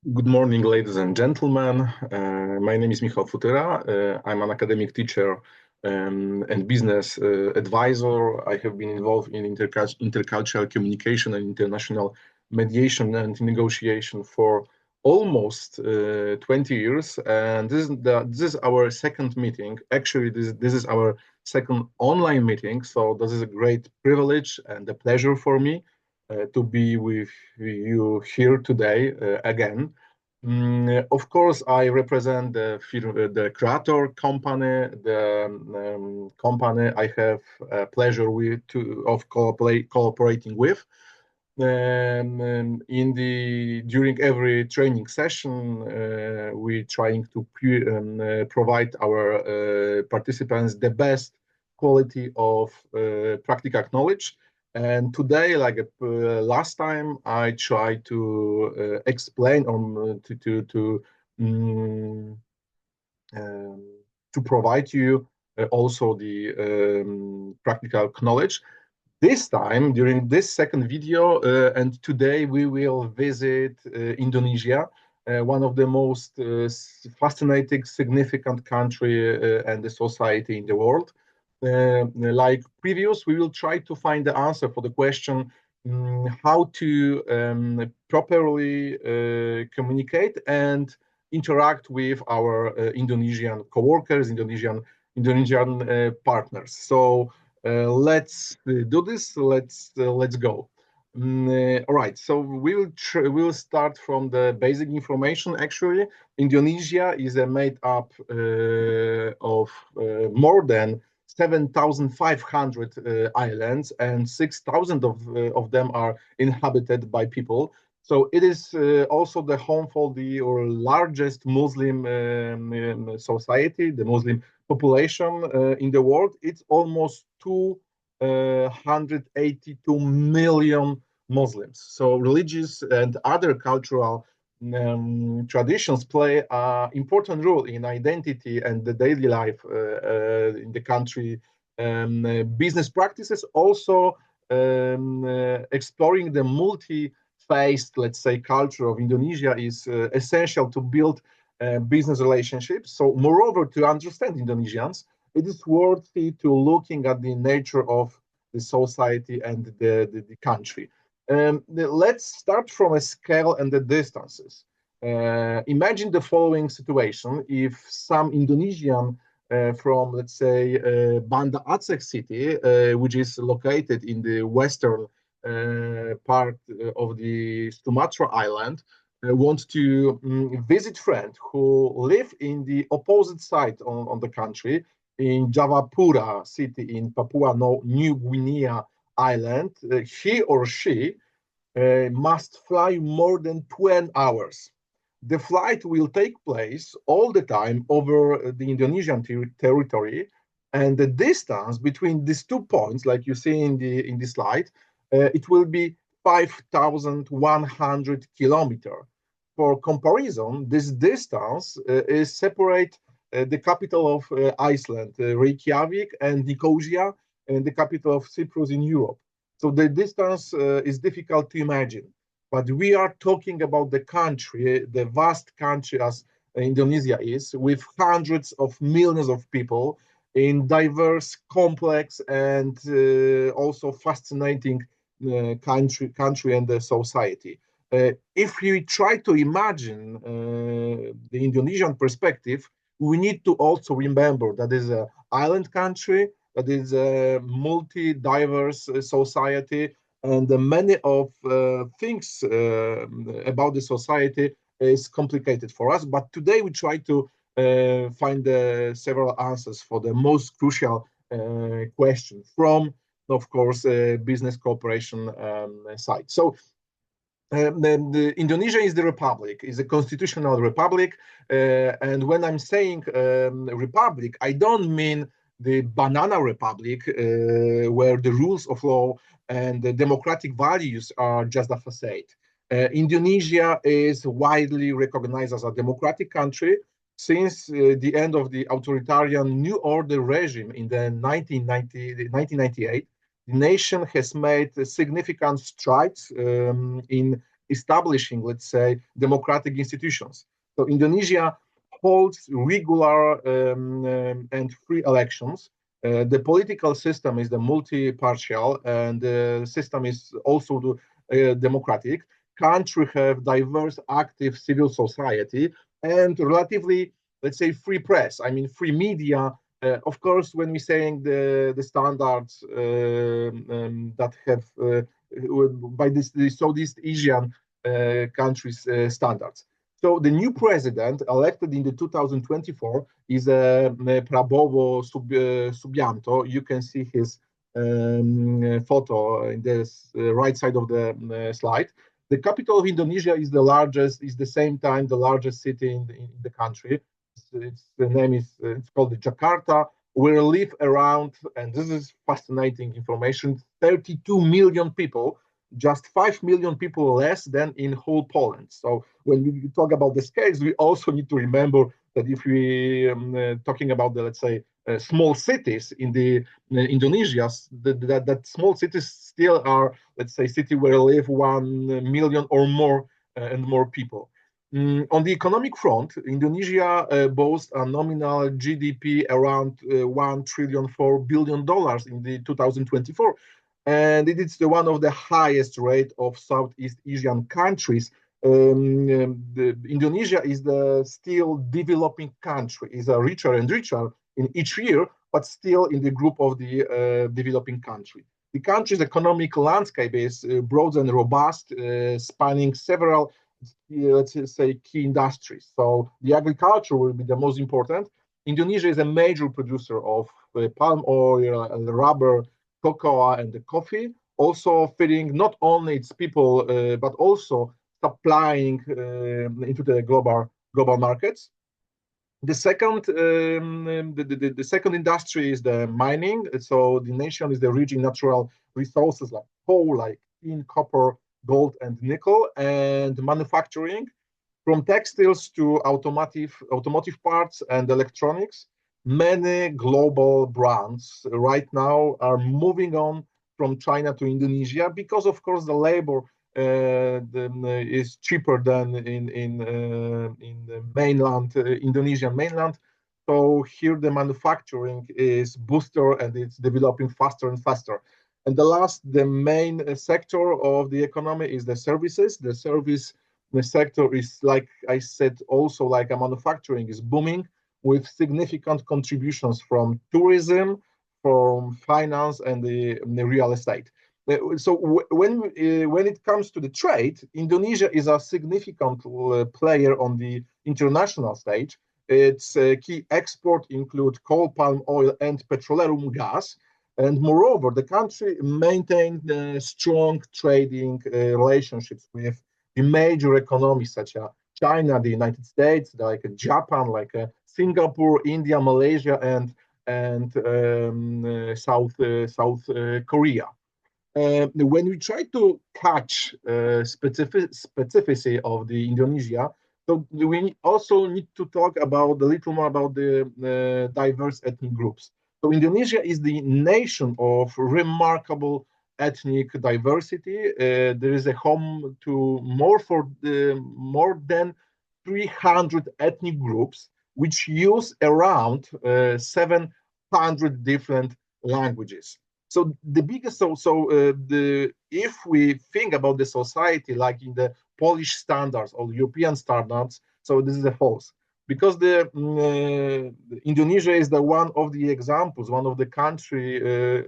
Good morning, ladies and gentlemen. My name is Michał Futyra. I'm an academic teacher and business advisor. I have been involved in intercultural communication and international mediation and negotiation for almost 20 years. And this is our second meeting. Actually, this is our second online meeting. So this is a great privilege and a pleasure for me to be with you here today again. Of course, I represent the creator company, the company I have pleasure of cooperating with. In the during every training session, we trying to provide our participants the best quality of practical knowledge. And today, like last time, I try to explain or um, um, to provide you also the practical knowledge. This time, during this second video, and today we will visit Indonesia, one of the most fascinating, significant country and the society in the world. Like previous, we will try to find the answer for the question how to properly communicate and interact with our Indonesian coworkers, Indonesian partners. So let's do this. Let's go. All right. So we'll start from the basic information. Actually, Indonesia is made up of more than 7,500 islands, and 6,000 of them are inhabited by people. So it is also the home for the or largest Muslim society, the Muslim population in the world. It's almost 282 million Muslims. So religious and other cultural traditions play an important role in identity and the daily life in the country. Business practices also exploring the multi-faced, let's say, culture of Indonesia is essential to build business relationships. So, moreover, to understand Indonesians, it is worthy to looking at the nature of the society and the country. Let's start from a scale and the distances. Imagine the following situation: if some Indonesian from, let's say, Banda Aceh city, which is located in the western part of the Sumatra island, want to visit friends who live in the opposite side on the country, in Javapura city in Papua New Guinea island, he or she must fly more than 12 hours. The flight will take place all the time over the Indonesian territory, and the distance between these 2 points, like you see in the slide, it will be 5,100 kilometers. For comparison, this distance is separate the capital of Iceland, Reykjavik, and Nicosia, and the capital of Cyprus in Europe. So the distance is difficult to imagine. But we are talking about the country, the vast country as Indonesia is, with hundreds of millions of people in diverse, complex, and also fascinating country and the society. If we try to imagine the Indonesian perspective, we need to also remember that is an island country, that is a multi-diverse society, and many of things about the society is complicated for us. But today we try to find several answers for the most crucial question from, of course, business cooperation side. So Indonesia is the republic, is a constitutional republic. And when I'm saying republic, I don't mean the banana republic, where the rules of law and the democratic values are just a facade. Indonesia is widely recognized as a democratic country since the end of the authoritarian New Order regime in the 1998. The nation has made significant strides in establishing, let's say, democratic institutions. So Indonesia holds regular and free elections. The political system is the multi-partial, and the system is also democratic. Country have diverse, active civil society and relatively, let's say, free press. I mean, free media. Of course, when we're saying the standards that have by this the Southeast Asian countries standards. So the new president elected in the 2024 is Prabowo Subianto. You can see his photo in the right side of the slide. The capital of Indonesia is the largest, is the same time the largest city in the country. The name is it's called Jakarta. We live around, and this is fascinating information, 32 million people, just 5 million people less than in whole Poland. So when we talk about the scales, we also need to remember that if we talking about the, let's say, small cities in the Indonesia, that small cities still are, let's say, city where live 1 million or more and more people. On the economic front, Indonesia boasts a nominal GDP around $1.4 trillion in the 2024, and it is one of the highest rate of Southeast Asian countries. Indonesia is the still developing country, is a richer and richer in each year, but still in the group of the developing country. The country's economic landscape is broad and robust, spanning several, let's say, key industries. So the agriculture will be the most important. Indonesia is a major producer of palm oil, rubber, cocoa, and the coffee, also feeding not only its people, but also supplying into the global markets. The second, the second industry is the mining. So the nation is the rich in natural resources like coal, like tin, copper, gold, and nickel, and manufacturing, from textiles to automotive parts and electronics. Many global brands right now are moving on from China to Indonesia because, of course, the labor is cheaper than in the mainland, Indonesian mainland. So here the manufacturing is booster and it's developing faster and faster. And the main sector of the economy is the services. The sector is, like I said, also like a manufacturing is booming with significant contributions from tourism, from finance, and the real estate. So when it comes to the trade, Indonesia is a significant player on the international stage. Its key export include coal, palm oil, and petroleum gas. And moreover, the country maintained strong trading relationships with the major economies such as China, the United States, like Japan, like Singapore, India, Malaysia, and South Korea. When we try to catch specificity of the Indonesia, so we also need to talk about a little more about the diverse ethnic groups. So Indonesia is the nation of remarkable ethnic diversity. There is a home to more than 300 ethnic groups, which use around 700 different languages. So the biggest, if we think about the society like in the Polish standards or European standards, so this is a false, because the Indonesia is the one of the examples, one of the country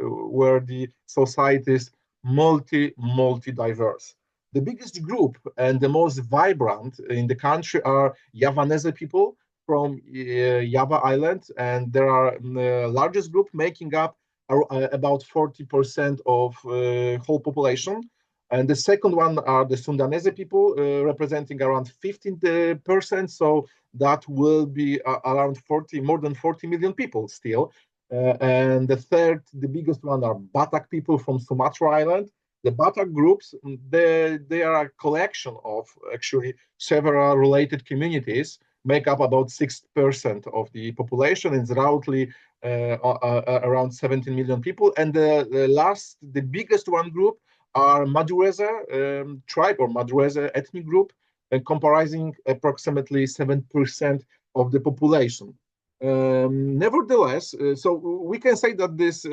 where the society is multi diverse. The biggest group and the most vibrant in the country are Javanese people from Java Island, and there are largest group making up about 40% of whole population. And the second one are the Sundanese people, representing around 15%. So that will be around more than 40 million people still. And the third, the biggest one, are Batak people from Sumatra Island. The Batak groups, they are a collection of actually several related communities, make up about 6% of the population, and it's roughly around 17 million people. And the biggest one group are Madurese tribe or Madurese ethnic group, comprising approximately 7% of the population. Nevertheless, so we can say that this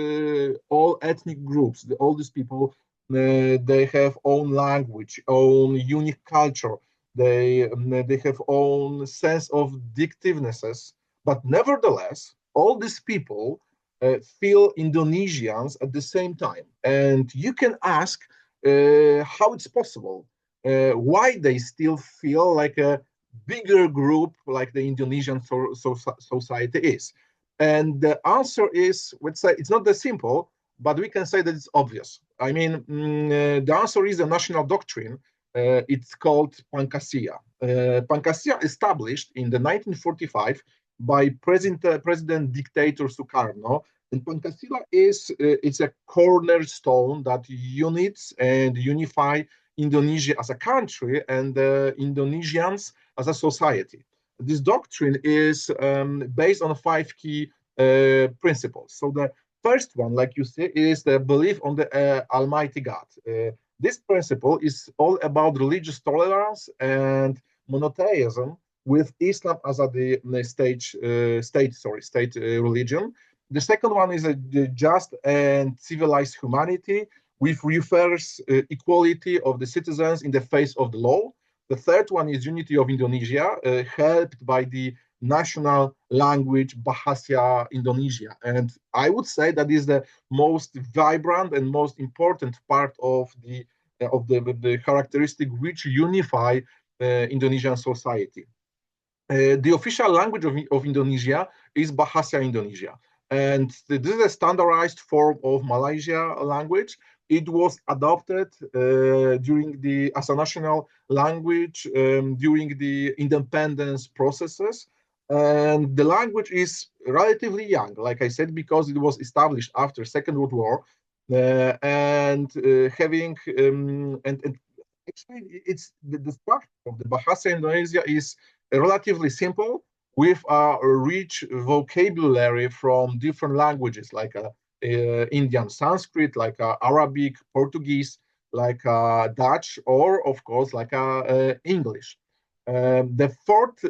all ethnic groups, all these people, they have own language, own unique culture. They have own sense of distinctivenesses. But nevertheless, all these people feel Indonesians at the same time. And you can ask how it's possible, why they still feel like a bigger group like the Indonesian society is. And the answer is, let's say, it's not that simple, but we can say that it's obvious. I mean, the answer is a national doctrine. It's called Pancasila. Pancasila established in the 1945 by President Dictator Sukarno. And Pancasila is it's a cornerstone that unites and unify Indonesia as a country and Indonesians as a society. This doctrine is based on five key principles. So the first one, like you say, is the belief on the Almighty God. This principle is all about religious tolerance and monotheism, with Islam as the state religion. The second one is a just and civilized humanity, which refers equality of the citizens in the face of the law. The third one is unity of Indonesia, helped by the national language Bahasa Indonesia. And I would say that is the most vibrant and most important part of the characteristic which unify Indonesian society. The official language of Indonesia is Bahasa Indonesia. And this is a standardized form of Malaysia language. It was adopted as a national language during the independence processes. And the language is relatively young, like I said, because it was established after Second World War, and actually it's the structure of the Bahasa Indonesia is relatively simple, with a rich vocabulary from different languages like Indian Sanskrit, like Arabic, Portuguese, like Dutch, or of course like English. The fourth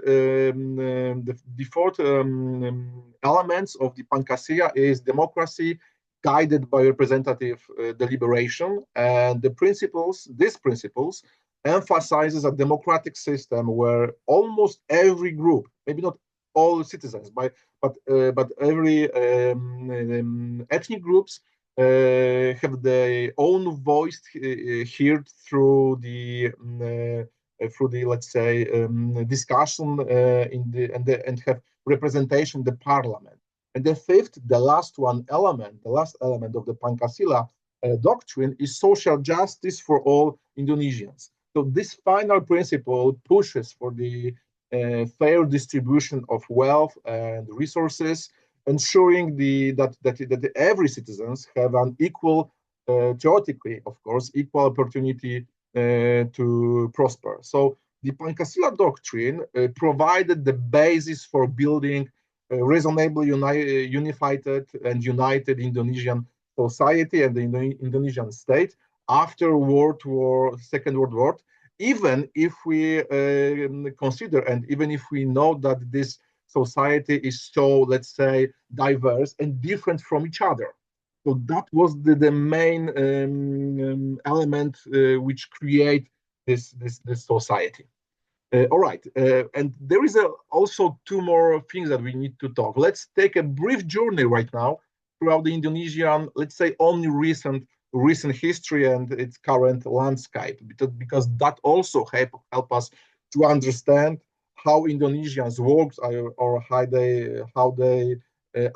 elements of the Pancasila is democracy, guided by representative deliberation, and these principles emphasizes a democratic system where almost every group, maybe not all citizens, but every ethnic groups have their own voice heard through the let's say discussion and have representation in the parliament. And the fifth, the last element of the Pancasila doctrine is social justice for all Indonesians. So this final principle pushes for the fair distribution of wealth and resources, ensuring that every citizens have an equal, theoretically, of course, equal opportunity to prosper. So the Pancasila doctrine provided the basis for building a reasonably unified and united Indonesian society and the Indonesian state after Second World War, even if we consider and even if we know that this society is so, let's say, diverse and different from each other. So that was the main element which create this society. All right, and there is also two more things that we need to talk. Let's take a brief journey right now throughout the Indonesian, let's say, only recent history and its current landscape, because that also help us to understand how Indonesians work or how they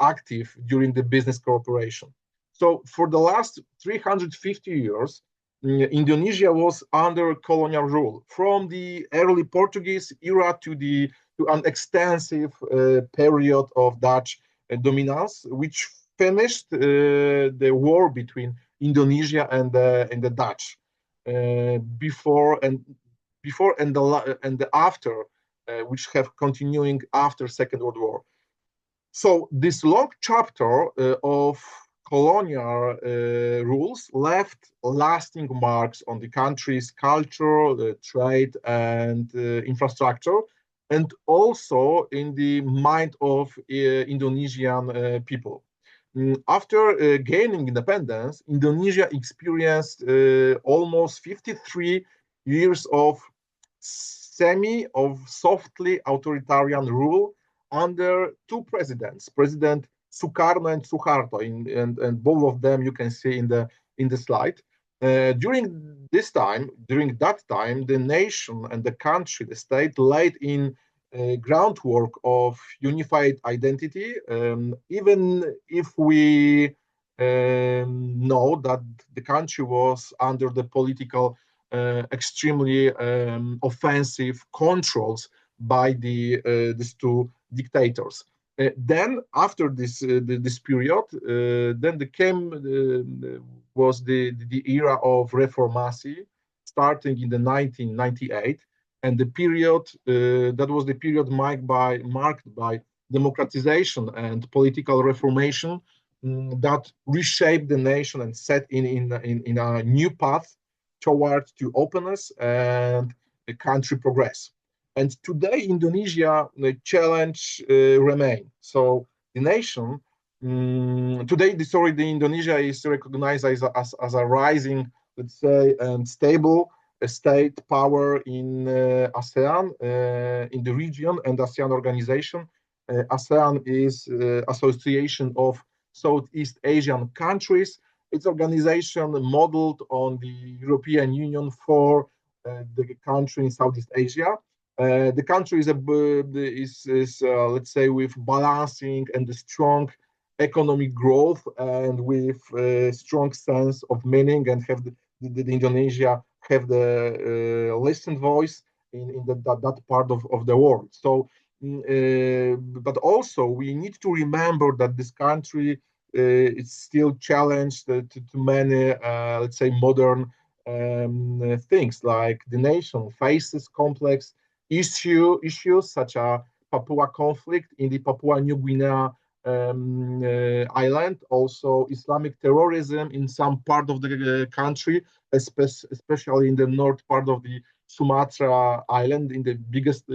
active during the business cooperation. So for the last 350 years, Indonesia was under colonial rule from the early Portuguese era to an extensive period of Dutch dominance, which finished the war between Indonesia and the Dutch before and the after, which have continuing after Second World War. So this long chapter of colonial rules left lasting marks on the country's culture, trade, and infrastructure, and also in the mind of Indonesian people. After gaining independence, Indonesia experienced almost 53 years of softly authoritarian rule under two presidents, President Sukarno and Suharto, and both of them you can see in the slide. During that time, the nation and the country, the state, laid in groundwork of unified identity, even if we know that the country was under the political extremely offensive controls by these two dictators. Then, after this period, then was the era of reformasi, starting in the 1998, and the period that was the period marked by democratization and political reformation that reshaped the nation and set in a new path towards to openness and the country progress. And today, Indonesia, the challenge remain. So the nation today, the Indonesia is recognized as a rising, let's say, stable state power in ASEAN, in the region and ASEAN organization. ASEAN is Association of Southeast Asian countries. It's organization modeled on the European Union for the country in Southeast Asia. The country let's say, with balancing and a strong economic growth and with a strong sense of meaning, and have the Indonesia have the listened voice in that part of the world. So, but also we need to remember that this country is still challenged to many, let's say, modern things, like the nation faces complex issues such as Papua conflict in the Papua New Guinea island, also Islamic terrorism in some part of the country, especially in the north part of the Sumatra island, in the biggest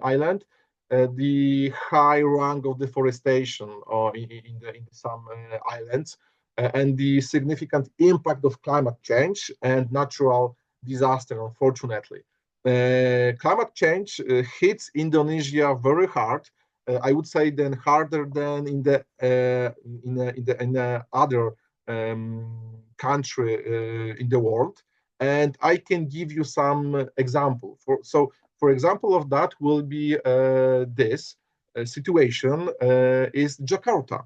island. The high rank of deforestation in some islands, and the significant impact of climate change and natural disaster, unfortunately. Climate change hits Indonesia very hard. I would say then harder than in the other country in the world. And I can give you some example. For example of that will be this situation is Jakarta,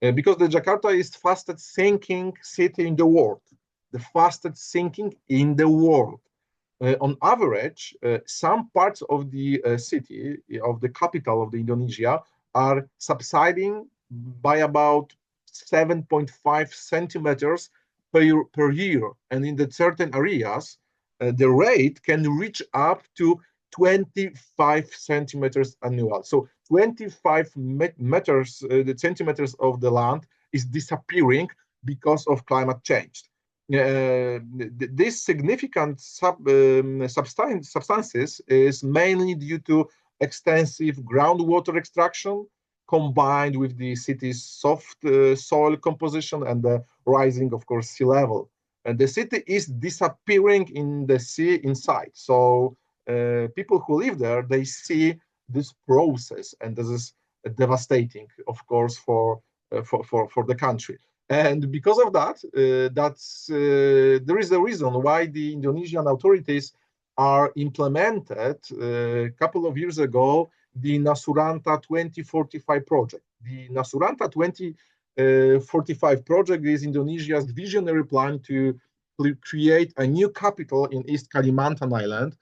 because the Jakarta is fastest sinking city in the world, the fastest sinking in the world. On average, some parts of the city, of the capital of the Indonesia, are subsiding by about 7.5 centimeters per year. And in the certain areas, the rate can reach up to 25 centimeters annual. So 25 meters, the centimeters of the land is disappearing because of climate change. This significant substances is mainly due to extensive groundwater extraction combined with the city's soft soil composition and the rising, of course, sea level. And the city is disappearing in the sea inside. So people who live there, they see this process, and this is devastating, of course, for the country. And because of that, there is a reason why the Indonesian authorities are implemented a couple of years ago the Nasuranta 2045 project. The Nasuranta 2045 project is Indonesia's visionary plan to create a new capital in East Kalimantan Island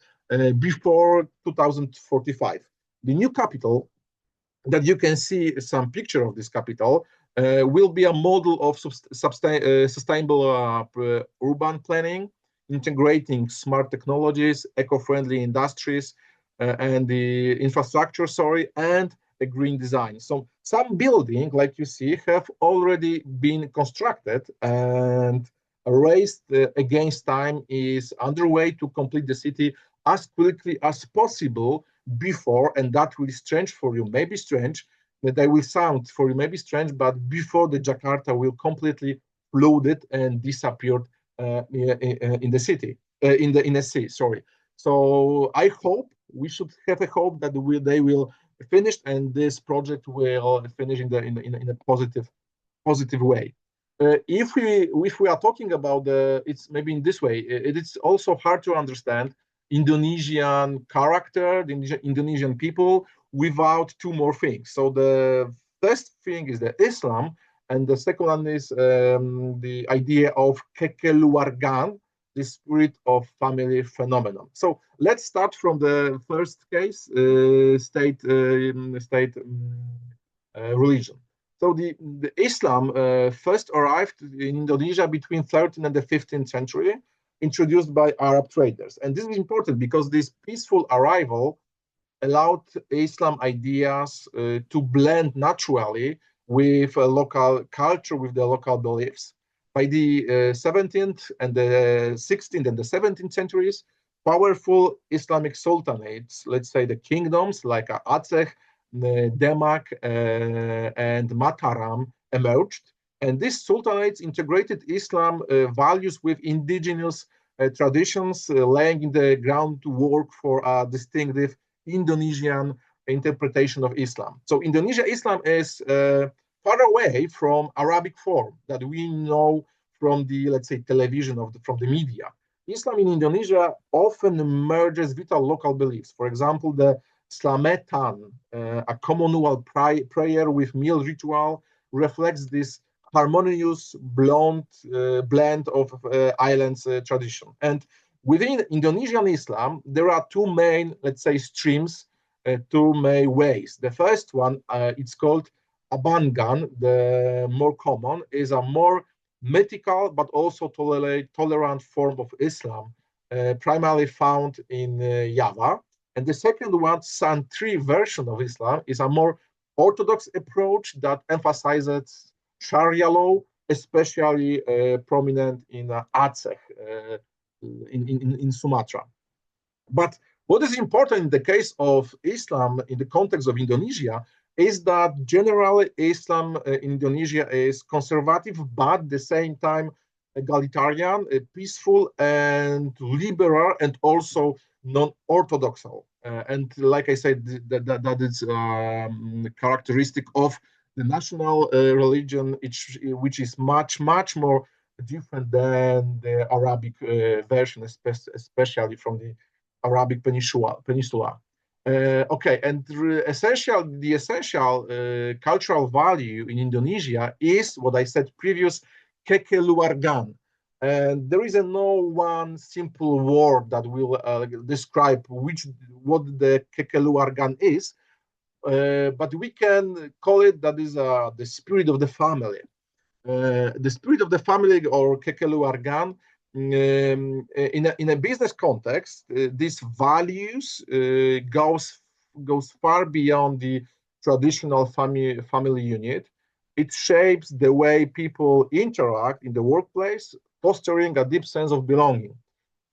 before 2045. The new capital, that you can see some picture of this capital, will be a model of sustainable urban planning, integrating smart technologies, eco-friendly industries, and the infrastructure, and a green design. So some building, like you see, have already been constructed, and a race against time is underway to complete the city as quickly as possible before, and that will be strange for you, maybe strange, that I will sound for you maybe strange, but before the Jakarta will completely flooded and disappeared in the city, in the sea. Sorry. So I hope we should have a hope that they will finish and this project will finish in a positive way. If we are talking about it's maybe in this way, it's also hard to understand Indonesian character, the Indonesian people without two more things. So the first thing is the Islam, and the second one is the idea of kekeluargaan, the spirit of family phenomenon. So let's start from the first case, state religion. So the Islam first arrived in Indonesia between 13th and the 15th century, introduced by Arab traders. And this is important because this peaceful arrival allowed Islam ideas to blend naturally with local culture, with the local beliefs. By the 17th and the 16th and the 17th centuries, powerful Islamic sultanates, let's say the kingdoms like Aceh, Demak, and Mataram emerged. And these sultanates integrated Islam values with indigenous traditions, laying the groundwork for a distinctive Indonesian interpretation of Islam. So Indonesia Islam is far away from Arabic form that we know from the, let's say, television from the media. Islam in Indonesia often merges vital local beliefs. For example, the Slametan, a communal prayer with meal ritual, reflects this harmonious blend of islands tradition. And within Indonesian Islam, there are two main, let's say, streams, two main ways. The first one, it's called Abangan. The more common is a more mythical but also tolerant form of Islam, primarily found in Java. And the second one, Santri version of Islam, is a more orthodox approach that emphasizes Sharia law, especially prominent in Aceh, in Sumatra. But what is important in the case of Islam in the context of Indonesia is that generally Islam in Indonesia is conservative, but at the same time egalitarian, peaceful, and liberal, and also non-orthodox. And like I said, that is characteristic of the national religion, which is much more different than the Arabic version, especially from the Arabic Peninsula. Okay, and the essential cultural value in Indonesia is what I said previous, kekeluargaan. And there is no one simple word that will describe what the kekeluargaan is, but we can call it that is the spirit of the family. The spirit of the family, or kekeluargaan, in a business context, these values goes far beyond the traditional family unit. It shapes the way people interact in the workplace, fostering a deep sense of belonging.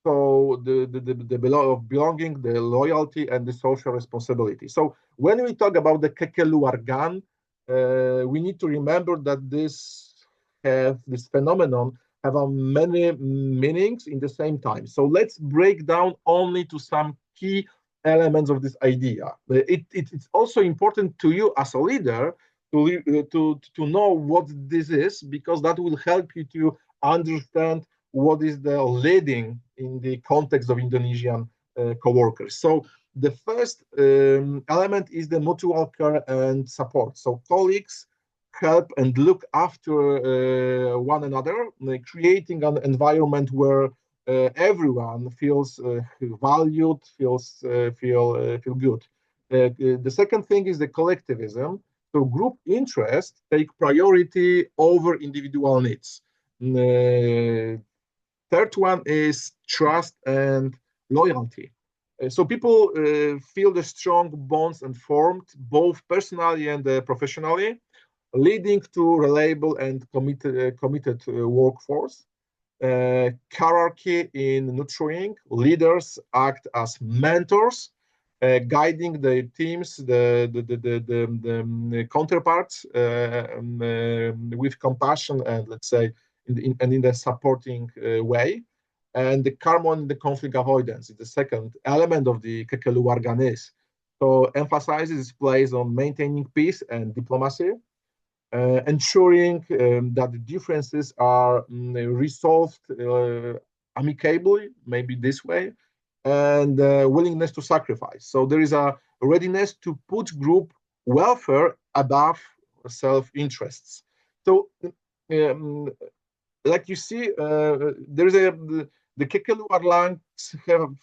So the belonging, the loyalty, and the social responsibility. So when we talk about the kekeluargaan, we need to remember that this phenomenon have many meanings in the same time. So let's break down only to some key elements of this idea. It's also important to you as a leader to know what this is, because that will help you to understand what is the leading in the context of Indonesian co-workers. So the first element is the mutual care and support. So colleagues help and look after one another, creating an environment where everyone feels valued, feel good. The second thing is the collectivism. So group interests take priority over individual needs. Third one is trust and loyalty. So people feel the strong bonds and formed both personally and professionally, leading to reliable and committed workforce. Hierarchy in nurturing, leaders act as mentors, guiding the teams, the counterparts with compassion and, let's say, in the supporting way. And the common the conflict avoidance is the second element of the Kekelu Warganes. So emphasizes its place on maintaining peace and diplomacy, ensuring that the differences are resolved amicably, maybe this way, and willingness to sacrifice. So there is a readiness to put group welfare above self-interests. So um, like you see, there's the Kekeluar lines have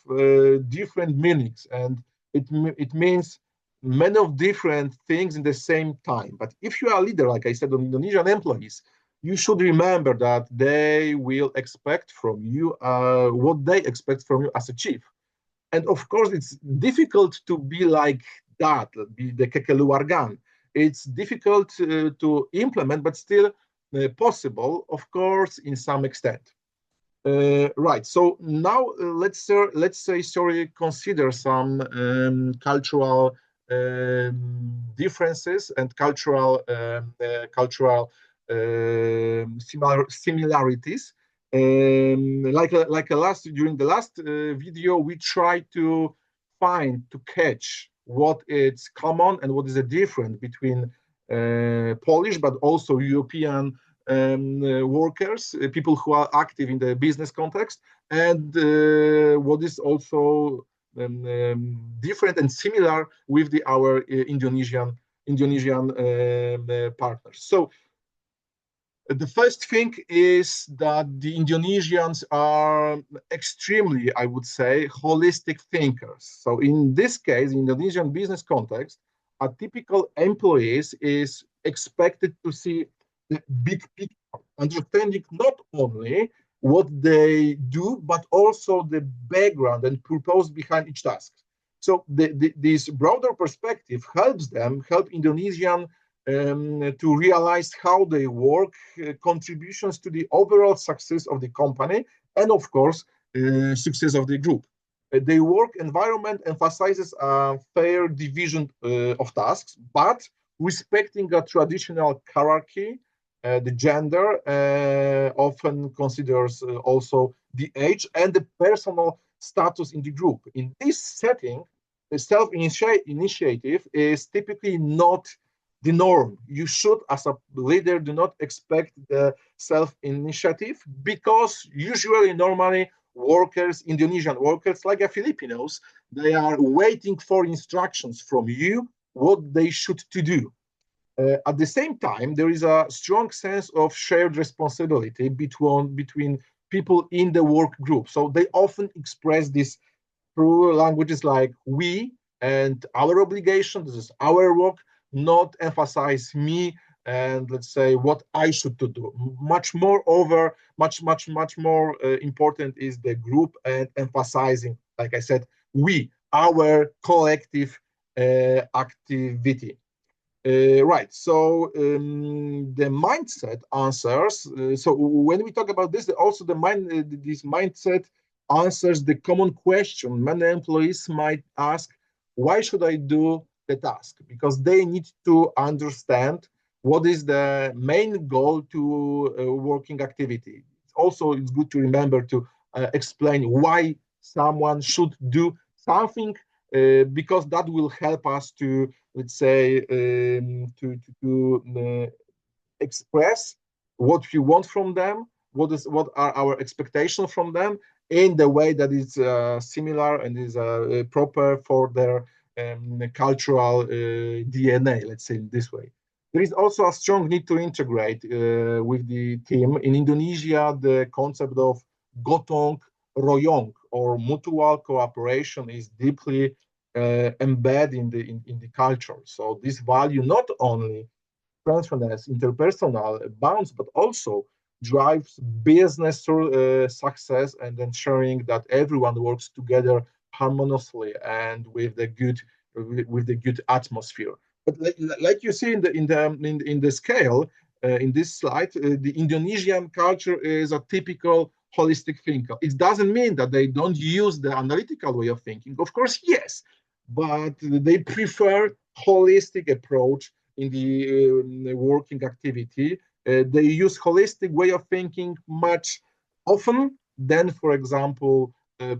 different meanings, and it means many of different things in the same time. But if you are a leader, like I said, on Indonesian employees, you should remember that they will expect from you what they expect from you as a chief. And of course, it's difficult to be like that, be the Kekeluargan. It's difficult to implement, but still possible, of course, in some extent. Right. So now let's say sorry consider some cultural differences and cultural similarities. Like a last during the last video, we tried to find to catch what is common and what is the difference between Polish but also European workers, people who are active in the business context, and what is also different and similar with our Indonesian partners. So the first thing is that the Indonesians are extremely, I would say, holistic thinkers. So in this case, in Indonesian business context, a typical employee is expected to see the big picture, understanding not only what they do, but also the background and purpose behind each task. So this broader perspective help Indonesian to realize how they work, contributions to the overall success of the company, and of course, success of the group. The work environment emphasizes a fair division of tasks, but respecting a traditional hierarchy. The gender often considers also the age and the personal status in the group. In this setting, the self-initiative is typically not the norm. You should, as a leader, do not expect the self-initiative because usually, normally, workers, Indonesian workers, like Filipinos, they are waiting for instructions from you what they should to do. At the same time, there is a strong sense of shared responsibility between people in the work group. So they often express this through languages like we and our obligation. This is our work, not emphasize me and let's say what I should to do. Much more important is the group and emphasizing, like I said, we, our collective activity. Right. So the mindset answers. So when we talk about this, also this mindset answers the common question many employees might ask: Why should I do the task? Because they need to understand what is the main goal to working activity. Also, it's good to remember to explain why someone should do something, because that will help us to, let's say, express what we want from them, what are our expectations from them, in the way that is similar and is proper for their cultural DNA, let's say in this way. There is also a strong need to integrate with the team. In Indonesia, the concept of gotong royong or mutual cooperation is deeply embedded in the culture. So this value not only strengthens interpersonal bonds, but also drives business success and ensuring that everyone works together harmoniously and with the good atmosphere. But like you see in the scale in this slide, the Indonesian culture is a typical holistic thinker. It doesn't mean that they don't use the analytical way of thinking. Of course, yes, but they prefer holistic approach in the working activity. They use holistic way of thinking much often than, for example,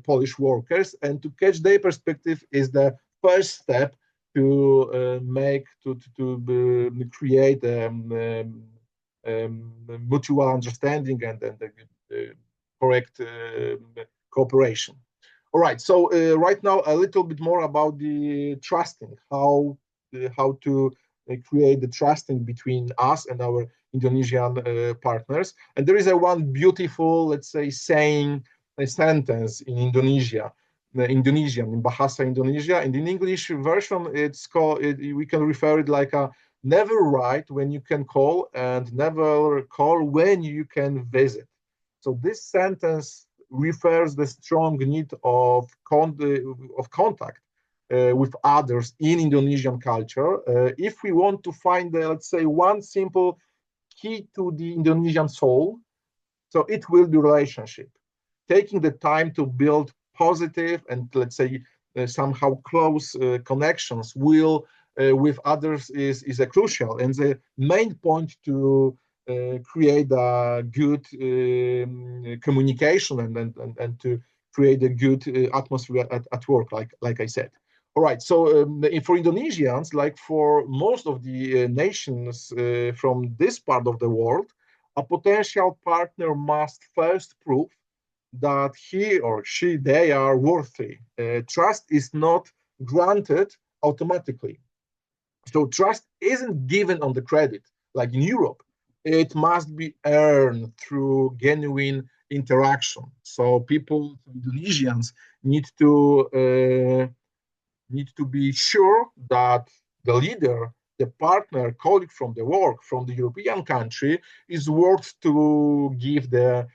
Polish workers. And to catch their perspective is the first step to create mutual understanding and correct cooperation. All right. So right now, a little bit more about the trusting, how to create the trusting between us and our Indonesian partners. And there is a one beautiful, let's say, saying, a sentence in Indonesia, Indonesian, in Bahasa Indonesia, and in English version, it's called. We can refer it like a never write when you can call and never call when you can visit. So this sentence refers the strong need of contact with others in Indonesian culture. If we want to find, let's say, one simple key to the Indonesian soul, so it will be relationship. Taking the time to build positive and, let's say, somehow close connections will with others is a crucial and the main point to create a good communication and to create a good atmosphere at work, like I said. All right, so for Indonesians, like for most of the nations from this part of the world, a potential partner must first prove that he or she, they are worthy. Trust is not granted automatically. So trust isn't given on the credit, like in Europe. It must be earned through genuine interaction. So people, Indonesians, need to be sure that the leader, the partner, colleague from the work, from the European country, is worth to give the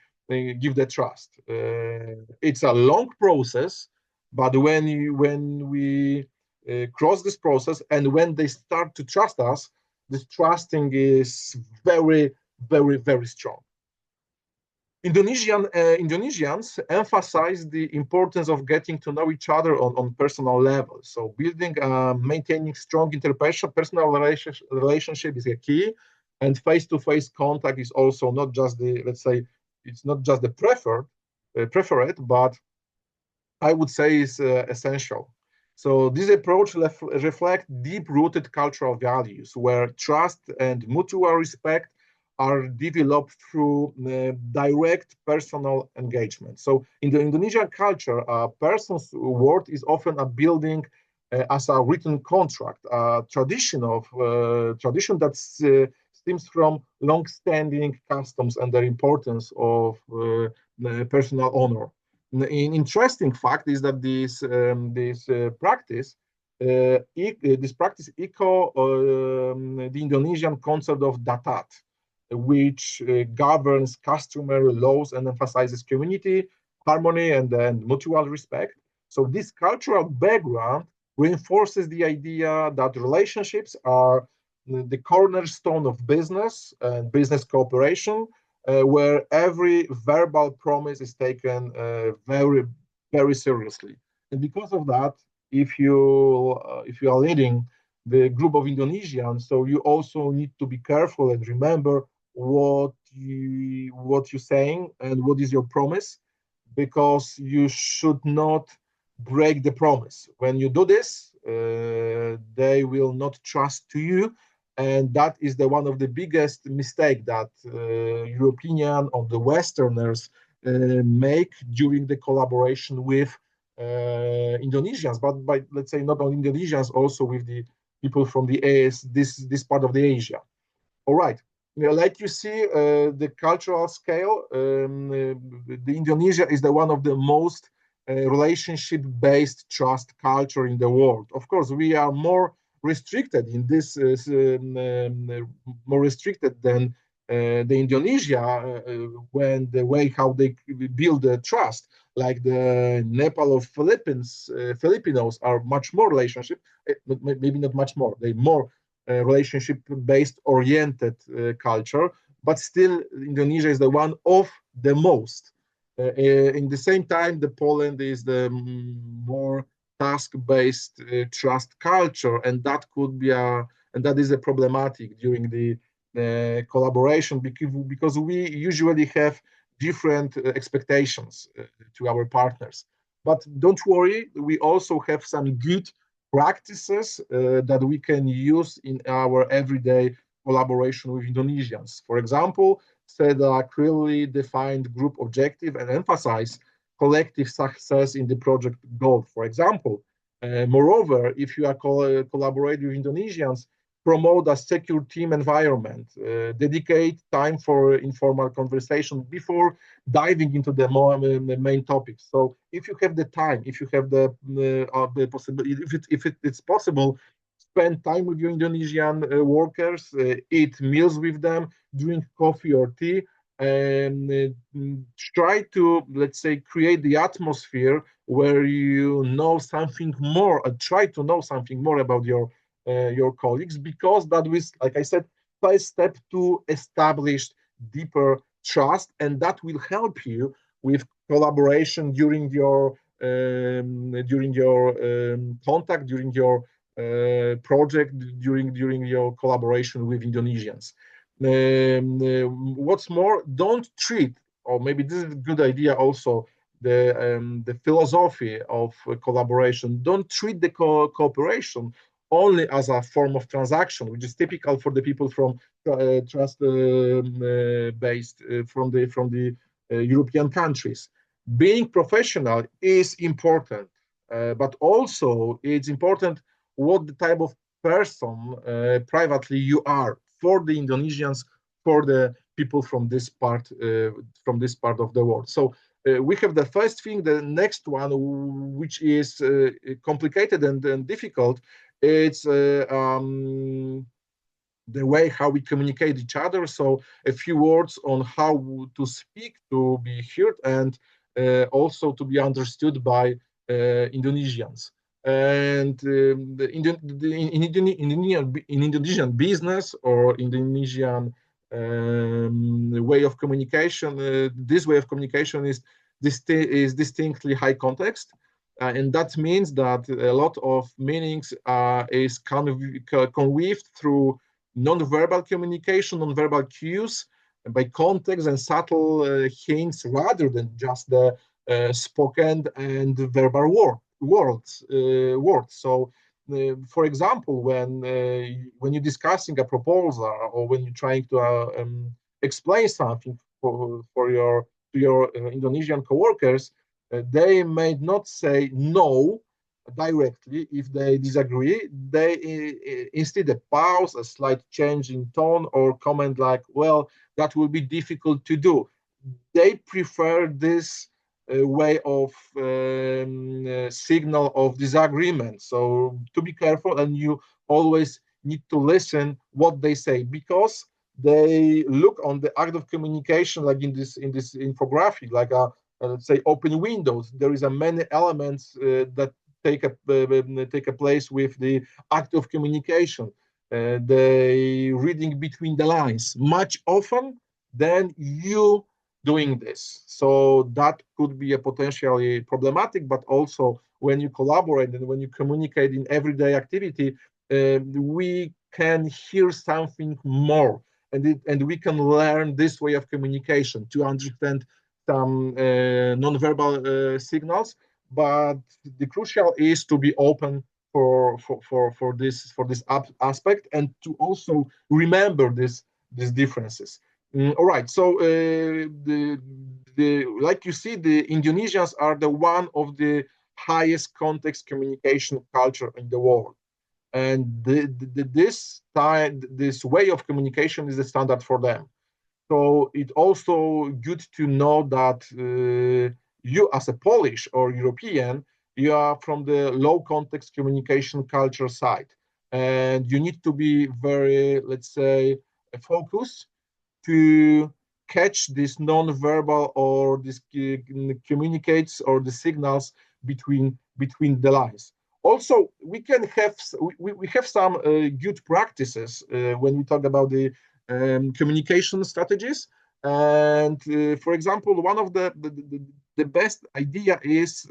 trust. It's a long process, but when we cross this process and when they start to trust us, this trusting is very, very, very strong. Indonesians emphasize the importance of getting to know each other on personal level. So building, maintaining strong interpersonal personal relationship is a key, and face-to-face contact is also not just the, let's say, it's not just the preferred, but I would say is essential. So this approach reflects deep-rooted cultural values where trust and mutual respect are developed through direct personal engagement. So in the Indonesian culture, a person's word is often a building as a written contract, a tradition that stems from long-standing customs and the importance of personal honor. An interesting fact is that this practice echo the Indonesian concept of datat, which governs customary laws and emphasizes community, harmony, and mutual respect. So this cultural background reinforces the idea that relationships are the cornerstone of business and business cooperation, where every verbal promise is taken very, very seriously. And because of that, if you are leading the group of Indonesians, so you also need to be careful and remember what you're saying and what is your promise, because you should not break the promise. When you do this, they will not trust to you, and that is the one of the biggest mistake that European or the Westerners make during the collaboration with Indonesians, but by, let's say, not only Indonesians, also with the people from the AS, this part of the Asia. All right. Like you see, the cultural scale, the Indonesia is the one of the most relationship-based trust culture in the world. Of course, we are more restricted in this, more restricted than the Indonesia, when the way how they build the trust, like the Nepal or Filipinos are much more relationship, maybe not much more, they more relationship based oriented culture, but still Indonesia is the one of the most. In the same time, the Poland is the more task-based trust culture, and that could be and that is a problematic during the collaboration, because we usually have different expectations to our partners. But don't worry, we also have some good practices that we can use in our everyday collaboration with Indonesians. For example, set a clearly defined group objective and emphasize collective success in the project goal. For example, moreover, if you are collaborating with Indonesians, promote a secure team environment, dedicate time for informal conversation before diving into the main topics. So if you have the time, if you have the possibility, if it's possible, spend time with your Indonesian workers, eat meals with them, drink coffee or tea, and try to, let's say, create the atmosphere where you know something more, try to know something more about your colleagues, because that was, like I said, first step to establish deeper trust, and that will help you with collaboration during your contact, during your project, during your collaboration with Indonesians. What's more, don't treat, or maybe this is a good idea also, the philosophy of collaboration. Don't treat the cooperation only as a form of transaction, which is typical for the people from trust based from the European countries. Being professional is important, but also it's important what the type of person privately you are for the Indonesians, for the people from this part of the world. So we have the first thing. The next one, which is complicated and difficult, it's the way how we communicate each other. So a few words on how to speak to be heard, and also to be understood by Indonesians. And in Indonesian business or Indonesian way of communication, this way of communication is distinctly high context. And that means that a lot of meanings is conveyed through non-verbal communication, non-verbal cues, by context and subtle hints, rather than just the spoken and verbal words. So, for example, when you're discussing a proposal, or when you're trying to explain something for your to your Indonesian coworkers, they may not say no directly if they disagree. They instead a pause, a slight change in tone, or comment like, well, that will be difficult to do. They prefer this way of signal of disagreement. So to be careful, and you always need to listen what they say, because they look on the act of communication, like in this infographic, like a let's say open windows. There is a many elements that take a place with the act of communication. They reading between the lines much often than you doing this. So that could be a potentially problematic, but also when you collaborate and when you communicate in everyday activity, we can hear something more, and we can learn this way of communication to understand some nonverbal signals. But the crucial is to be open for this aspect, and to also remember these differences. All right. So like you see, the Indonesians are the one of the highest context communication culture in the world, and this way of communication is the standard for them. So it's also good to know that you, as a Polish or European, you are from the low context communication culture side, and you need to be very, let's say, focused to catch this non-verbal or this communicates or the signals between the lines. Also, we have some good practices when we talk about the communication strategies. And for example, one of the best idea is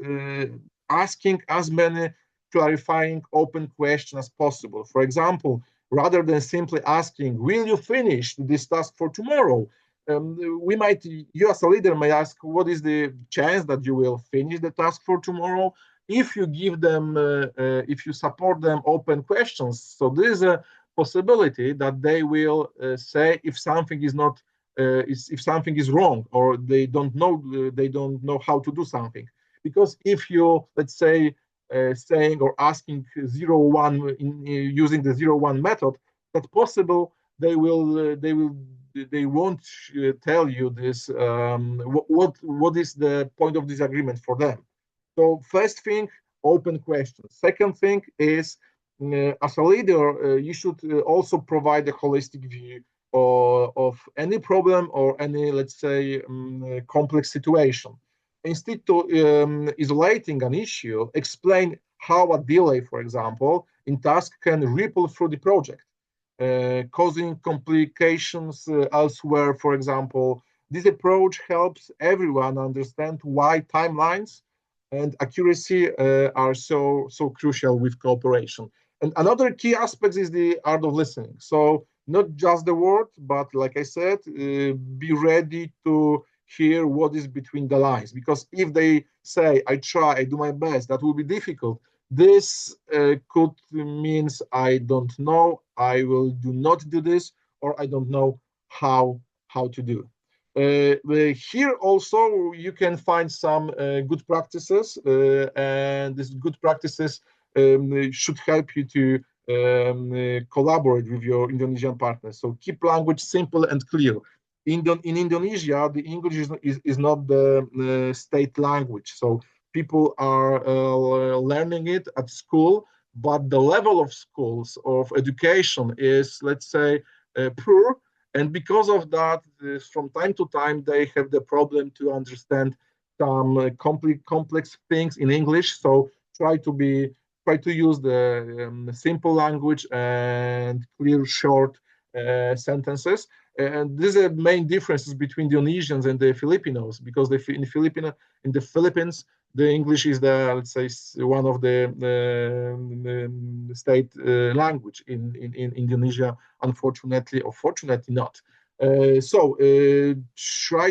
asking as many clarifying open questions as possible. For example, rather than simply asking, will you finish this task for tomorrow? You as a leader may ask, what is the chance that you will finish the task for tomorrow? If you give them, if you support them open questions, so there is a possibility that they will say if something is not, if something is wrong, or they don't know how to do something. Because if you, let's say, saying or asking 0, 1 using the 0, 1 method, that's possible they won't tell you this what is the point of disagreement for them. So first thing, open questions. Second thing is, as a leader, you should also provide a holistic view of any problem or any, let's say, complex situation. Instead to isolating an issue, explain how a delay, for example, in task can ripple through the project, causing complications elsewhere, for example. This approach helps everyone understand why timelines and accuracy are so crucial with cooperation. And another key aspect is the art of listening. So not just the word, but like I said, be ready to hear what is between the lines. Because if they say, I try, I do my best, that will be difficult. This could means I don't know, I will do not do this, or I don't know how to do. Here also you can find some good practices, and these good practices should help you to collaborate with your Indonesian partners. So keep language simple and clear. In Indonesia, the English is not the state language. So people are learning it at school, but the level of schools of education is, let's say, poor. And because of that, from time to time, they have the problem to understand some complex things in English. So try to use the simple language and clear, short sentences. And these are main differences between the Indonesians and the Filipinos, because in the Philippines, the English is the, let's say, one of the state language. In Indonesia, unfortunately or fortunately not. Try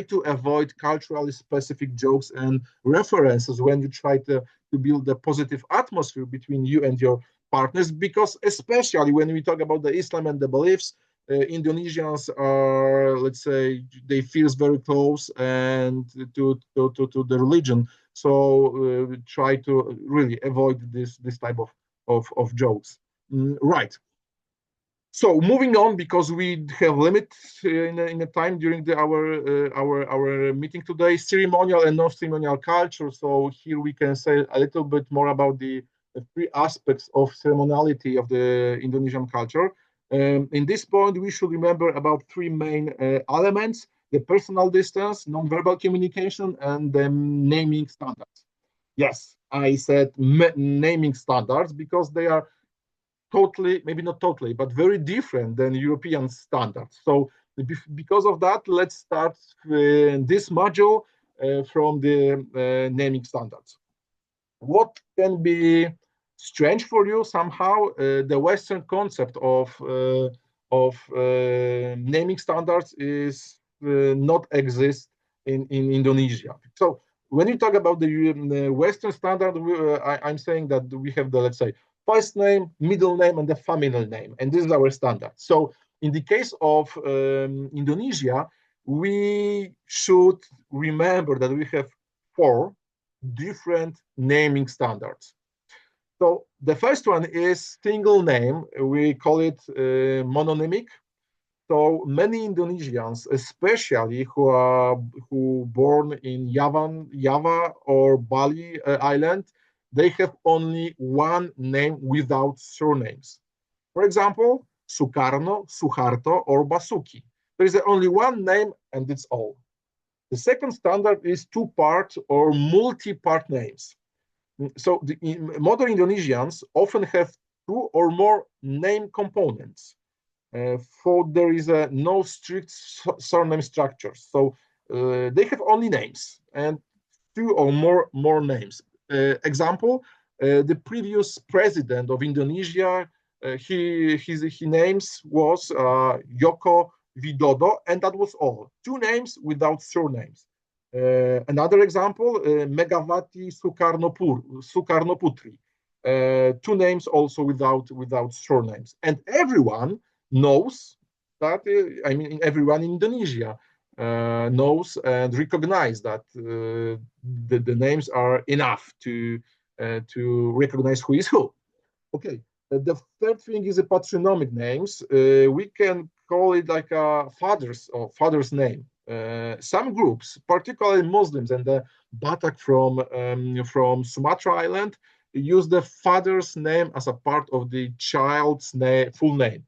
to avoid culturally specific jokes and references when you try to build a positive atmosphere between you and your partners, because especially when we talk about the Islam and the beliefs, Indonesians are, let's say, they feel very close and to the religion. So try to really avoid this type of jokes. Right. So moving on, because we have limits in the time during our meeting today, ceremonial and non-ceremonial culture. So here we can say a little bit more about the three aspects of ceremoniality of the Indonesian culture. In this point, we should remember about three main elements: the personal distance, non-verbal communication, and the naming standards. Yes, I said naming standards because they are totally, maybe not totally, but very different than European standards. So because of that, let's start this module from the naming standards. What can be strange for you somehow? The Western concept of naming standards is not exist in Indonesia. So when you talk about the Western standard, I'm saying that we have the, let's say, first name, middle name, and the family name, and this is our standard. So in the case of Indonesia, we should remember that we have 4 different naming standards. So the first one is single name. We call it mononymic. So many Indonesians, especially who born in Java or Bali Island, they have only one name without surnames. For example, Sukarno, Suharto, or Basuki. There is only one name and it's all. The second standard is two-part or multi-part names. So the modern Indonesians often have two or more name components. For there is no strict surname structure. So they have only names and two or more names. Example, the previous president of Indonesia, his names was Joko Widodo, and that was all. Two names without surnames. Another example, Megawati Sukarnoputri. Two names also without surnames. And everyone knows that, I mean, everyone in Indonesia knows and recognize that the names are enough to recognize who is who. Okay. The third thing is a patronymic names. We can call it like a father's name. Some groups, particularly Muslims and the Batak from Sumatra Island, use the father's name as a part of the child's full name.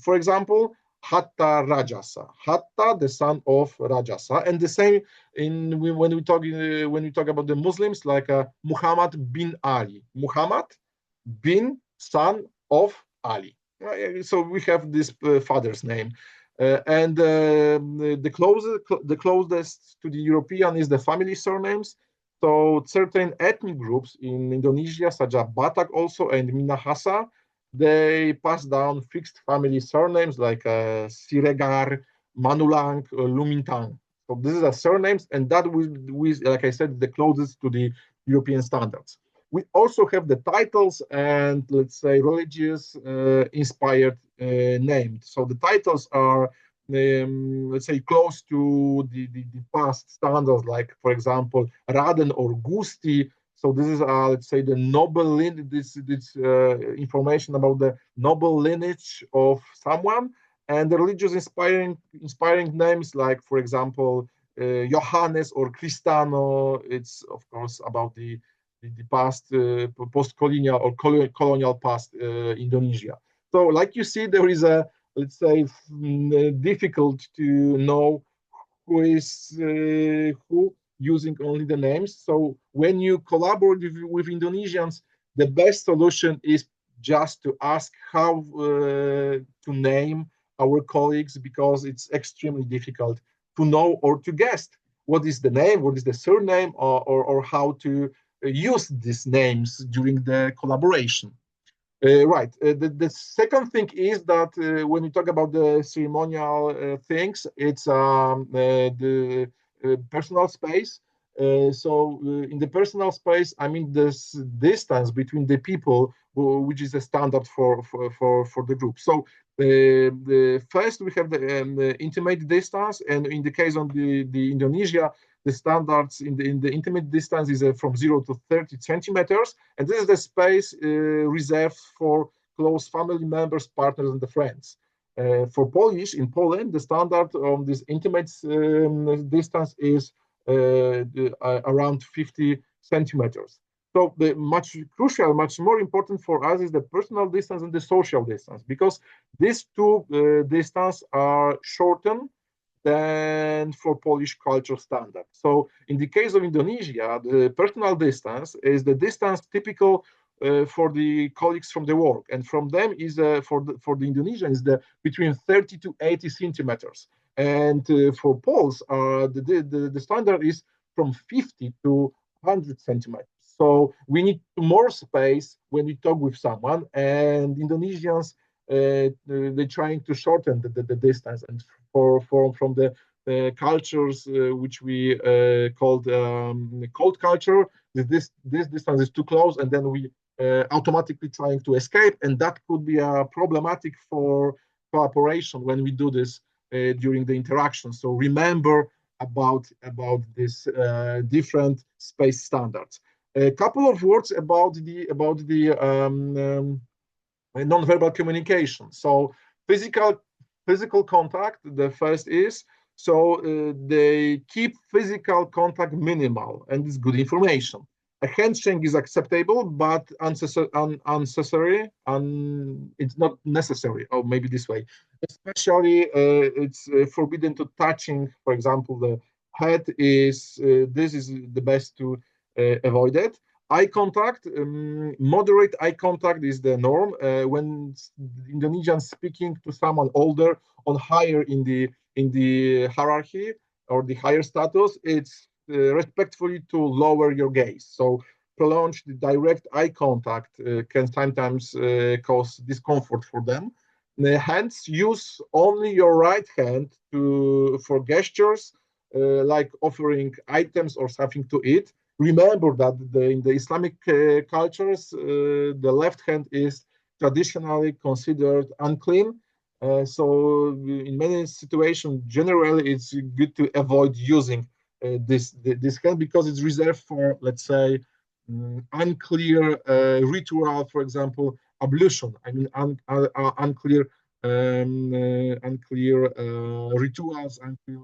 For example, Hatta Rajasa, Hatta, the son of Rajasa, and the same when we talk about the Muslims, like Muhammad bin Ali, Muhammad bin son of Ali. So we have this father's name, and the closest to the European is the family surnames. So certain ethnic groups in Indonesia, such as Batak also and Minahasa, they pass down fixed family surnames like Siregar, Manulang, Lumintang. So these are surnames, and that with, like I said, the closest to the European standards. We also have the titles and, let's say, religious inspired names. So the titles are, let's say, close to the past standards, like, for example, Raden or Gusti. So this is, let's say, the noble lineage, this information about the noble lineage of someone, and the religious inspiring names, like, for example, Johannes or Cristano. It's, of course, about the past, post-colonial or colonial past Indonesia. So, like you see, there is a, let's say, difficult to know who is who using only the names. So when you collaborate with Indonesians, the best solution is just to ask how to name our colleagues, because it's extremely difficult to know or to guess what is the name, what is the surname, or how to use these names during the collaboration. Right. The second thing is that when we talk about the ceremonial things, it's the personal space. In the personal space, I mean, this distance between the people, which is a standard for the group. So first we have the intimate distance, and in the case of the Indonesia, the standards in the intimate distance is from 0 to 30 centimeters, and this is the space reserved for close family members, partners, and the friends. For Polish, in Poland, the standard of this intimate distance is around 50 centimeters. So the much more important for us is the personal distance and the social distance, because these two distances are shortened than for Polish culture standard. So in the case of Indonesia, the personal distance is the distance typical for the colleagues from the work, and from them is for the Indonesian is the between 30 to 80 centimeters, and for Poles the standard is from 50 to 100 centimeters. So we need more space when we talk with someone, and Indonesians they're trying to shorten the distance, and from the cultures which we called cold culture, this distance is too close, and then we automatically trying to escape, and that could be problematic for cooperation when we do this during the interaction. So remember about this different space standards. A couple of words about the non-verbal communication. So physical contact, the first is, so they keep physical contact minimal, and it's good information. A handshake is acceptable, but unnecessary, and it's not necessary, or maybe this way. Especially, it's forbidden to touching, for example, the head is, this is the best to avoid it. Eye contact, moderate eye contact is the norm. When Indonesians speaking to someone older or higher in the hierarchy or the higher status, it's respectfully to lower your gaze. So prolonged direct eye contact can sometimes cause discomfort for them. Hands, use only your right hand for gestures, like offering items or something to eat. Remember that in the Islamic cultures, the left hand is traditionally considered unclean. So in many situations, generally, it's good to avoid using this hand because it's reserved for, let's say, unclear ritual, for example, ablution. I mean, unclear unclear rituals, unclear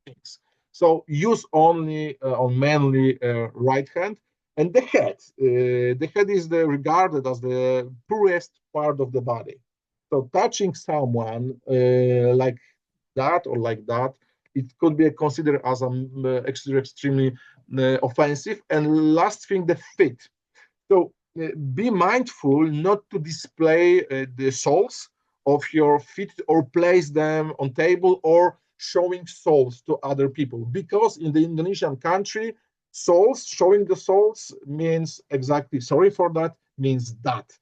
things. So use only on mainly right hand. And the head. The head is regarded as the purest part of the body. So touching someone like that or like that, it could be considered as extremely offensive. And last thing, the feet. So be mindful not to display the soles of your feet or place them on table or showing soles to other people, because in the Indonesian country, soles, showing the soles means exactly, sorry for that, means that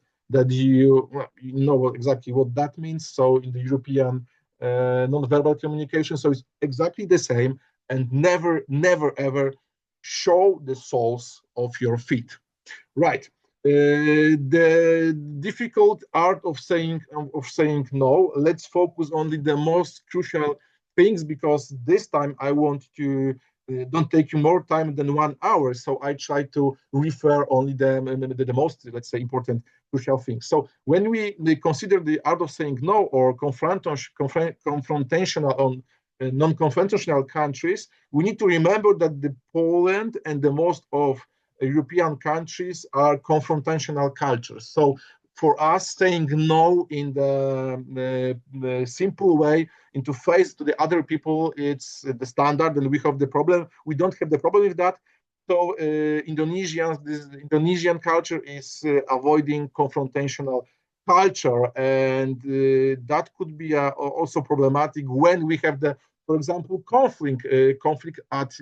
you know exactly what that means. So in the European non-verbal communication, so it's exactly the same. And never, never, ever show the soles of your feet. Right. The difficult art of saying no. Let's focus only the most crucial things, because this time I want to don't take you more time than 1 hour. So I try to refer only the most, let's say, important crucial things. So when we consider the art of saying no or confrontational on non-confrontational countries, we need to remember that the Poland and the most of European countries are confrontational cultures. So for us, saying no in the simple way, into face to the other people, it's the standard, and we have the problem. We don't have the problem with that. So this Indonesian culture is avoiding confrontational culture, and that could be also problematic when we have for example, conflict at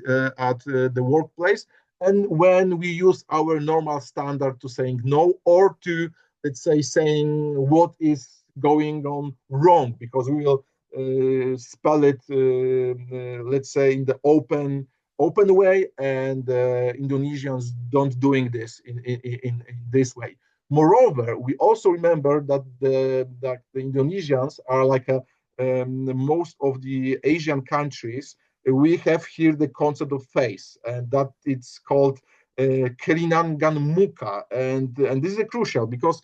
the workplace, and when we use our normal standard to saying no, or to, let's say, saying what is going on wrong, because we will spell it, let's say, in the open way, and Indonesians don't doing this in this way. Moreover, we also remember that the Indonesians are like most of the Asian countries. We have here the concept of face, and that it's called Kelinangan Muka, and this is crucial because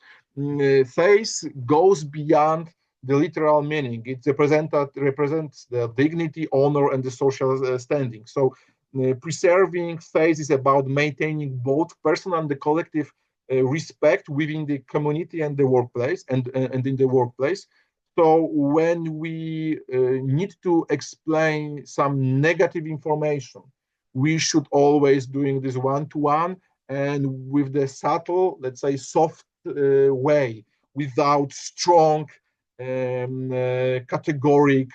face goes beyond the literal meaning. It represents the dignity, honor, and the social standing. So preserving face is about maintaining both personal and the collective respect within the community and the workplace, and in the workplace. So when we need to explain some negative information, we should always doing this one-to-one and with the subtle, let's say, soft way, without strong categoric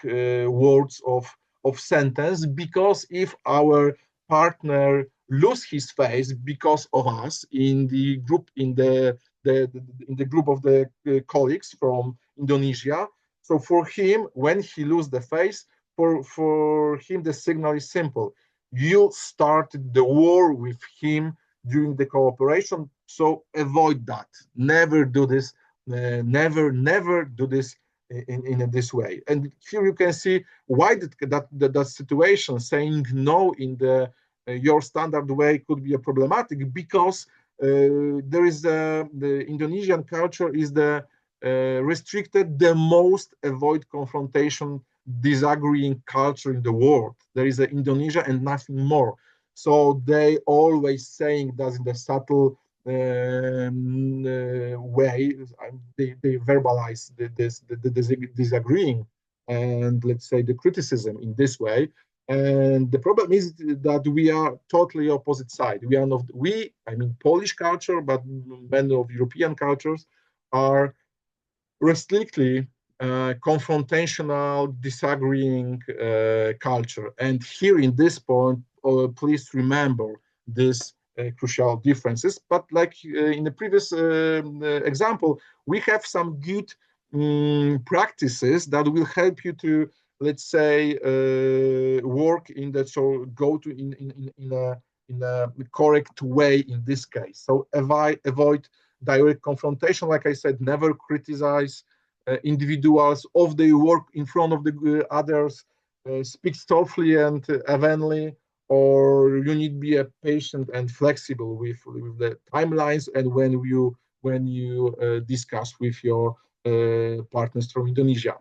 words of sentence. Because if our partner lose his face because of us in the group, in the group of the colleagues from Indonesia, so for him, when he lose the face, for him the signal is simple: you started the war with him during the cooperation. So avoid that. Never do this. Never do this in this way. And here you can see why that situation, saying no in your standard way, could be a problematic, because there is the Indonesian culture is the restricted, the most avoid confrontation, disagreeing culture in the world. There is Indonesia and nothing more. So they always saying that in the subtle way. They verbalize the disagreeing and let's say the criticism in this way. And the problem is that we are totally opposite side. We are not we. I mean Polish culture, but many of European cultures are strictly confrontational, disagreeing culture. And here in this point, please remember this crucial differences. But like in the previous example, we have some good practices that will help you to, let's say, work in that, so go to in a correct way in this case. So avoid direct confrontation. Like I said, never criticize individuals of their work in front of the others. Speak softly and evenly, or you need to be a patient and flexible with the timelines and when you discuss with your partners from Indonesia.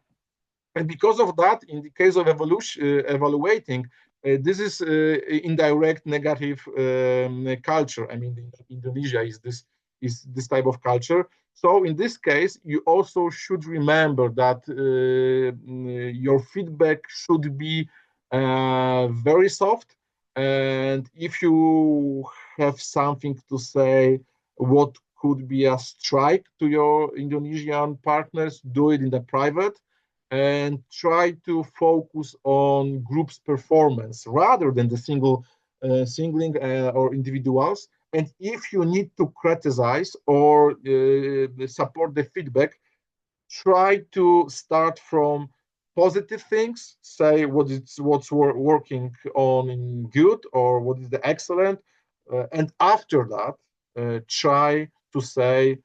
And because of that, in the case of evaluating, this is indirect negative culture. I mean, Indonesia is this type of culture. So in this case, you also should remember that your feedback should be very soft. And if you have something to say, what could be a strike to your Indonesian partners, do it in the private and try to focus on group's performance rather than the singling or individuals. And if you need to criticize or support the feedback, try to start from positive things, say what's working on in good or what is the excellent, and after that, try to say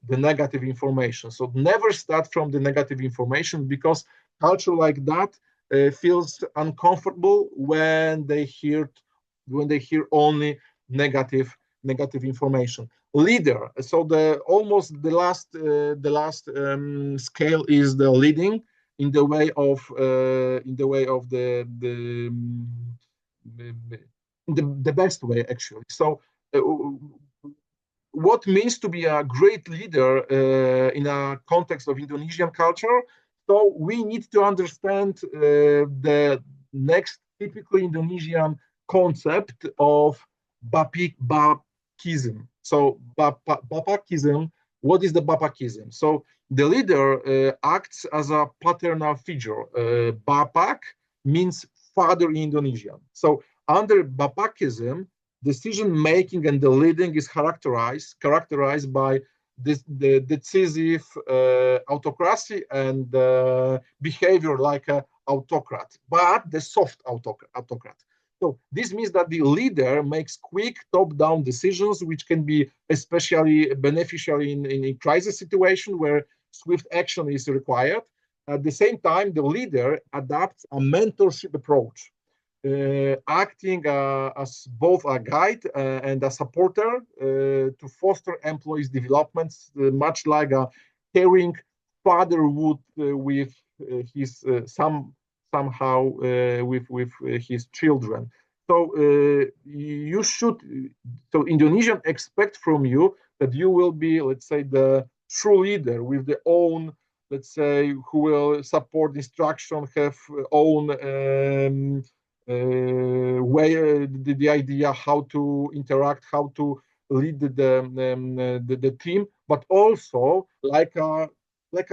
the negative information. So never start from the negative information because culture like that feels uncomfortable when they hear only negative information. Leader. So the last scale is the leading in the way of the best way actually. So what means to be a great leader in a context of Indonesian culture? So we need to understand the next typically Indonesian concept of bapakism. So bapakism, what is the bapakism? So the leader acts as a paternal figure. Bapak means father in Indonesian. So under bapakism, decision making and the leading is characterized by the decisive autocracy and behavior like an autocrat, but the soft autocrat. So this means that the leader makes quick top-down decisions, which can be especially beneficial in crisis situation where swift action is required. At the same time, the leader adapts a mentorship approach, acting as both a guide and a supporter to foster employees' development, much like a caring father would with his with his children. So you should. So Indonesian expect from you that you will be, let's say, the true leader with the own, let's say, who will support instruction, have own way the idea how to interact, how to lead the team, but also like a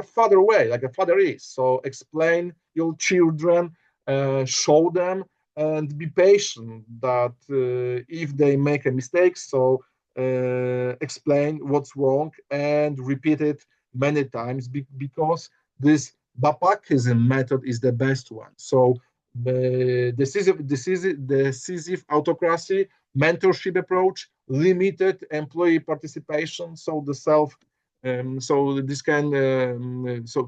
father way, like a father is. So explain your children, show them, and be patient. That if they make a mistake, so explain what's wrong and repeat it many times because this Bapakism method is the best one. So the decisive autocracy, mentorship approach, limited employee participation. So the self, so this can, so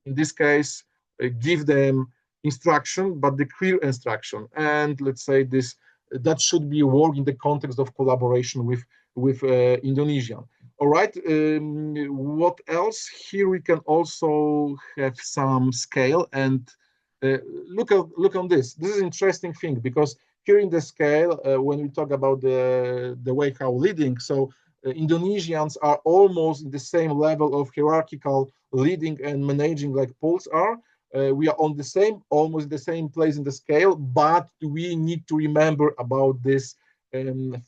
in this case, give them instruction, but the clear instruction. And let's say this that should be work in the context of collaboration with Indonesian. All right. What else? Here we can also have some scale and look on this. This is an interesting thing because here in the scale, when we talk about the way how leading, so Indonesians are almost in the same level of hierarchical leading and managing like Poles are. We are on the same, almost the same place in the scale, but we need to remember about this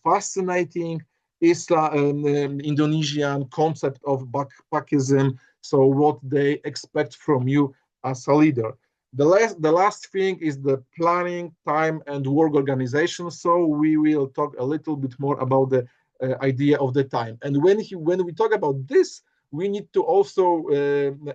fascinating Indonesian concept of backpackism. So what they expect from you as a leader. The last thing is the planning, time, and work organization. So we will talk a little bit more about the idea of the time. And when we talk about this, we need to also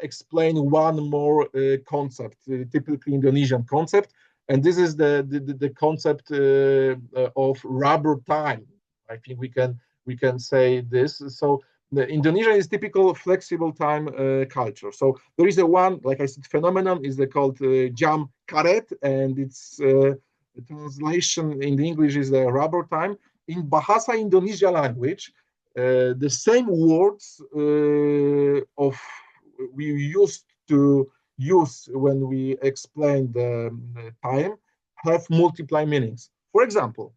explain one more concept, typically Indonesian concept, and this is the concept of rubber time. I think we can say this. So the Indonesia is typical flexible time culture. So there is a one, like I said, phenomenon is called jam karet, and its the translation in the English is the rubber time. In Bahasa Indonesia language, the same words of we used to use when we explain the time have multiple meanings. For example,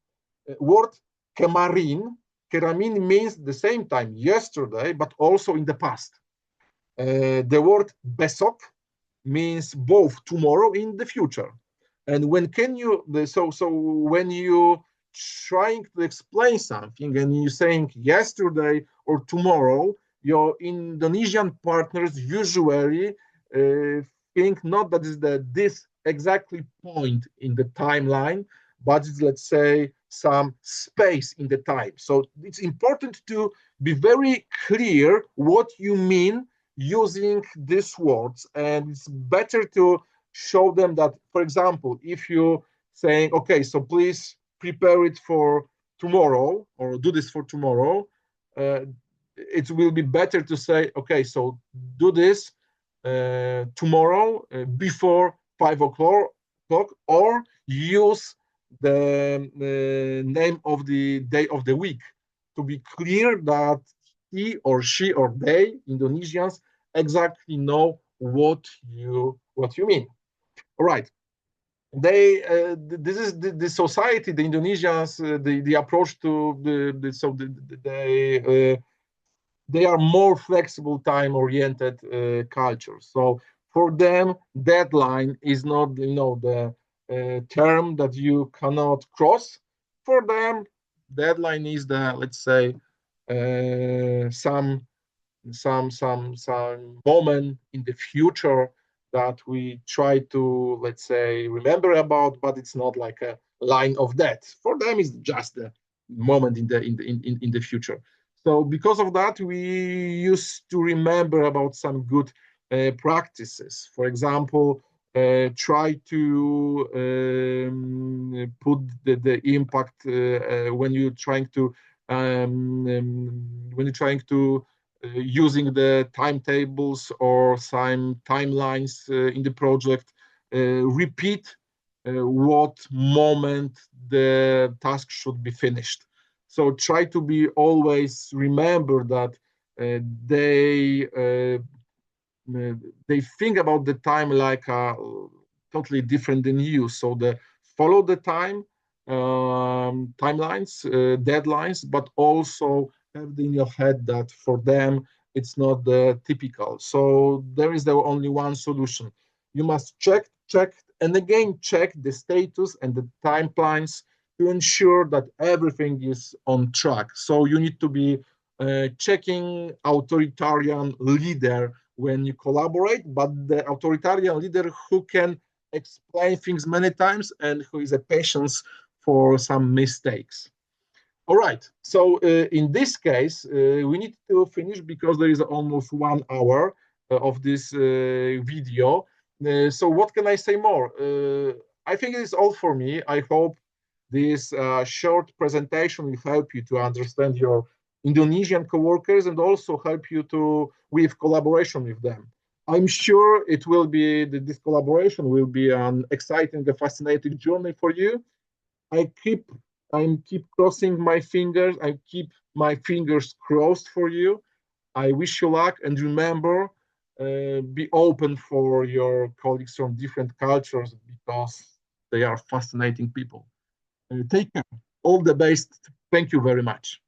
word kemarin, keramin means the same time, yesterday, but also in the past. The word besok means both tomorrow in the future. And when can you so when you trying to explain something and you're saying yesterday or tomorrow, your Indonesian partners usually think not that is this exactly point in the timeline, but it's, let's say, some space in the time. So it's important to be very clear what you mean using these words, and it's better to show them that, for example, if you saying, okay, so please prepare it for tomorrow or do this for tomorrow, uh, it will be better to say, okay, so do this tomorrow before 5 o'clock, or use the name of the day of the week to be clear that he or she or they, Indonesians, exactly know what you mean. All right. This is the society, the Indonesians, the approach to they are more flexible, time oriented culture. So for them, deadline is not the term that you cannot cross. For them, deadline is the, let's say, some moment in the future that we try to, let's say, remember about, but it's not like a line of death. For them, it's just a moment in the future. So because of that, we used to remember about some good practices. For example, try to put the impact when you're trying to using the timetables or some timelines in the project, repeat what moment the task should be finished. So try to be always remember that they they think about the time like totally different than you. So the follow the timelines, deadlines, but also have in your head that for them it's not the typical. So there is the only one solution. You must check, and again check the status and the timelines to ensure that everything is on track. So you need to be checking authoritarian leader when you collaborate, but the authoritarian leader who can explain things many times and who is a patience for some mistakes. All right. So in this case, we need to finish because there is almost 1 hour of this video. So what can I say more? I think it is all for me. I hope this short presentation will help you to understand your Indonesian coworkers and also help you to with collaboration with them. I'm sure it will be this collaboration will be an exciting and fascinating journey for you. I keep I keep crossing my fingers. I keep my fingers crossed for you. I wish you luck, and remember, be open for your colleagues from different cultures because they are fascinating people. Take care. All the best. Thank you very much.